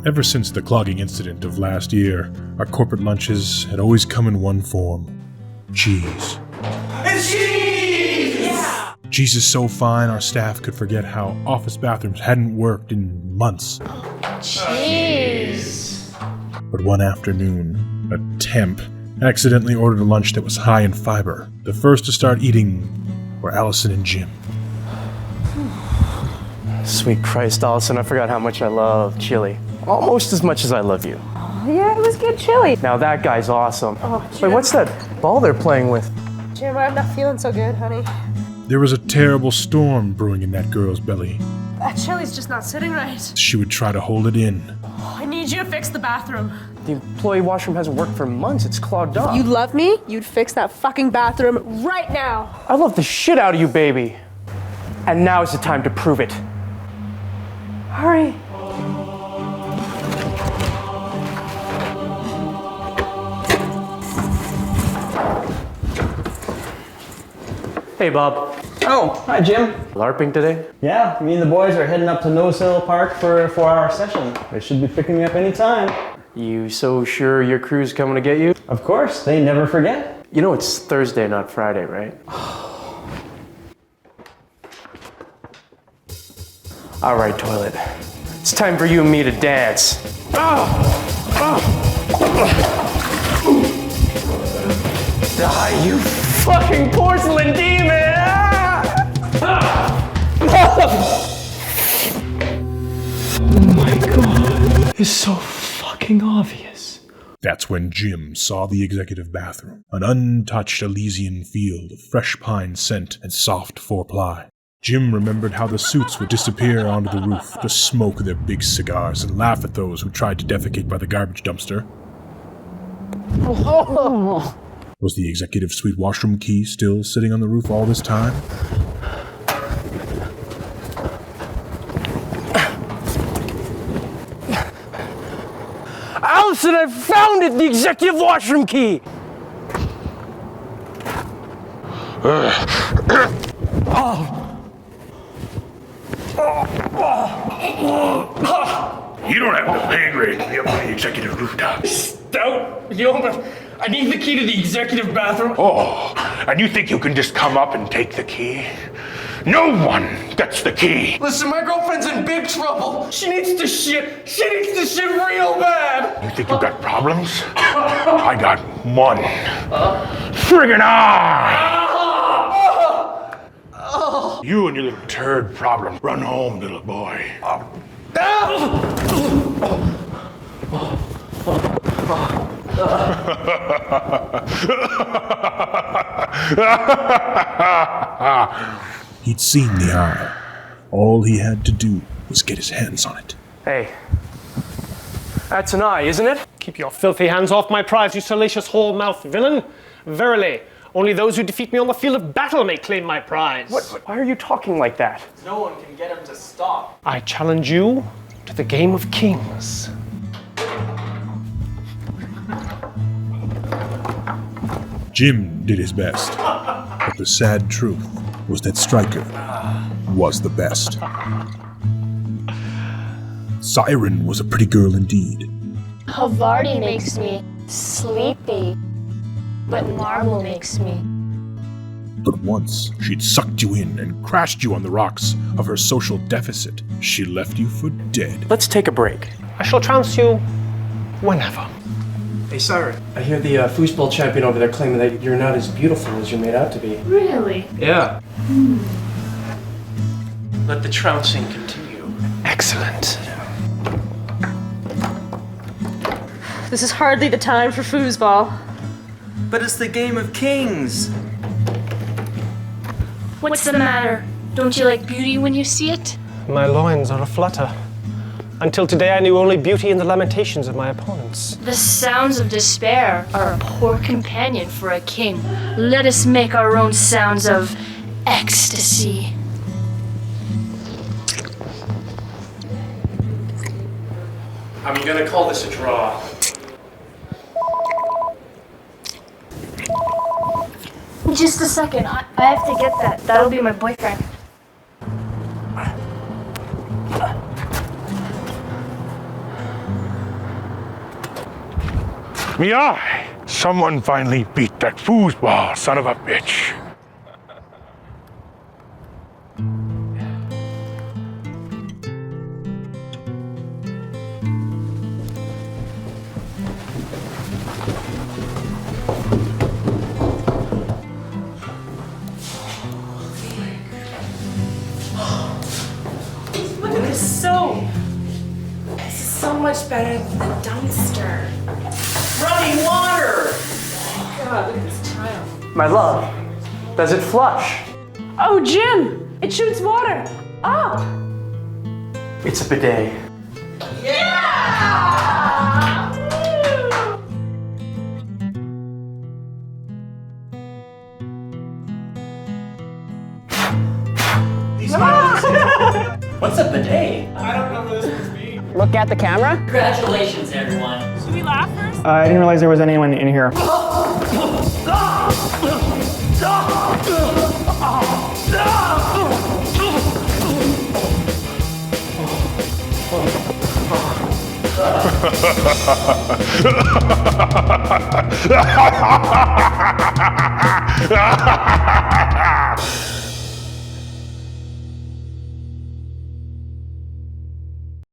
Ever since the clogging incident of last year, our corporate lunches had always come in one form: cheese. It's cheese! Yeah! Cheese is so fine our staff could forget how office bathrooms hadn't worked in months. Cheese! But one afternoon, a temp accidentally ordered a lunch that was high in fiber. The first to start eating were Allison and Jim. Sweet Christ, Allison, I forgot how much I love chili. Almost as much as I love you. Yeah, it was good chili. Now that guy's awesome. Oh, Jim. Wait, what's that ball they're playing with? Jim, I'm not feeling so good, honey. There was a terrible storm brewing in that girl's belly. That chili's just not sitting right. She would try to hold it in. I need you to fix the bathroom. The employee washroom hasn't worked for months. It's clogged up. You love me? You'd fix that fucking bathroom right now. I love the shit out of you, baby. And now's the time to prove it. Hurry. Hey, Bob. Oh, hi, Jim. LARPing today? Yeah, me and the boys are heading up to Nose Hill Park for a 4-hour session. They should be picking me up any time. You so sure your crew's coming to get you? Of course, they never forget. You know it's Thursday, not Friday, right? All right, toilet. It's time for you and me to dance. Die, you fucking porcelain demon! Oh my god. It's so fucking obvious. That's when Jim saw the executive bathroom, an untouched Elysian field of fresh pine scent and soft four-ply. Jim remembered how the suits would disappear onto the roof to smoke their big cigars and laugh at those who tried to defecate by the garbage dumpster. Was the executive suite washroom key still sitting on the roof all this time? Allison, I found it! The executive washroom key! You don't have the pay grade to be up on the executive rooftop. Stout, but I need the key to the executive bathroom. Oh, and you think you can just come up and take the key? No one gets the key. Listen, my girlfriend's in big trouble. She needs to shit. She needs to shit real bad. You think you got problems? I got one. Friggin' eye! You and your little turd problem. Run home, little boy. He'd seen the eye. All he had to do was get his hands on it. Hey, that's an eye, isn't it? Keep your filthy hands off my prize, you salacious whore-mouthed villain. Verily, only those who defeat me on the field of battle may claim my prize. Why are you talking like that? No one can get him to stop. I challenge you to the game of kings. Jim did his best, but the sad truth was that Stryker was the best. Siren was a pretty girl indeed. Havarti makes me sleepy, but marble makes me. But once she'd sucked you in and crashed you on the rocks of her social deficit, she left you for dead. Let's take a break. I shall trounce you whenever. Hey, Siren. I hear the foosball champion over there claiming that you're not as beautiful as you're made out to be. Really? Yeah. Let the trouncing continue. Excellent. This is hardly the time for foosball. But it's the game of kings. What's the matter? Don't you like beauty when you see it? My loins are aflutter. Until today I knew only beauty in the lamentations of my opponents. The sounds of despair are a poor companion for a king. Let us make our own sounds of ecstasy. I'm gonna call this a draw. Just a second, I have to get that. That'll be my boyfriend. Me eye! Someone finally beat that foosball son of a bitch. Look at this soap. This is so much better than the dumpster. Running water. God, look at this tile. My love, does it flush? Oh, Jim! It shoots water! Up! It's a bidet. What's a bidet? Look at the camera. Congratulations, everyone. I didn't realize there was anyone in here.